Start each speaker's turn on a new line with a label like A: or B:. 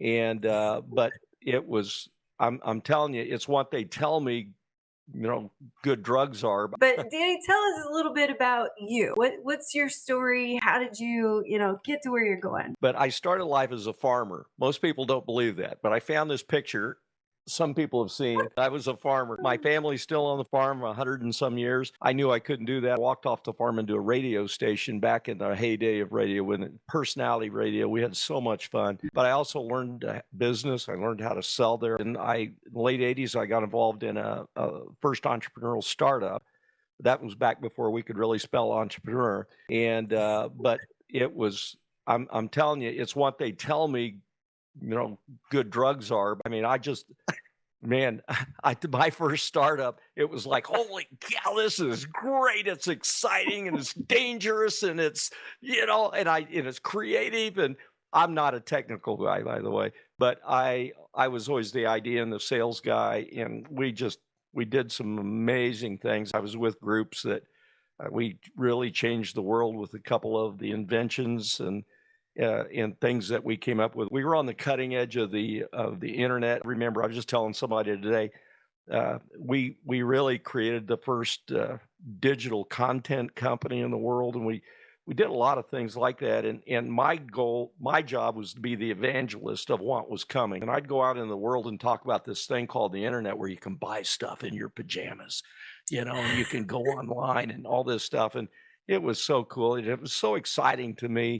A: And but it was I'm telling you, it's what they tell me, good drugs are.
B: But Danny, tell us a little bit about you. What's your story? How did you, get to where you're going?
A: But I started life as a farmer. Most people don't believe that, but I found this picture some people have seen. I was a farmer. My family's still on the farm 100 and some years. I knew I couldn't do that. Walked off the farm into a radio station back in the heyday of radio when personality radio. We had so much fun. But I also learned business. I learned how to sell there. And in the late 80s, I got involved in a first entrepreneurial startup. That was back before we could really spell entrepreneur. And but it was I'm telling you, it's what they tell me, good drugs are. I mean, man, my first startup, it was like, holy cow, this is great. It's exciting and it's dangerous and and it's creative. And I'm not a technical guy, by the way, but I was always the idea and the sales guy. And we did some amazing things. I was with groups that we really changed the world with a couple of the inventions and things that we came up with. We were on the cutting edge of the internet. Remember, I was just telling somebody today, we really created the first digital content company in the world, and we did a lot of things like that. And my goal, my job was to be the evangelist of what was coming. And I'd go out in the world and talk about this thing called the internet, where you can buy stuff in your pajamas, and you can go online and all this stuff. And it was so cool. It was so exciting to me.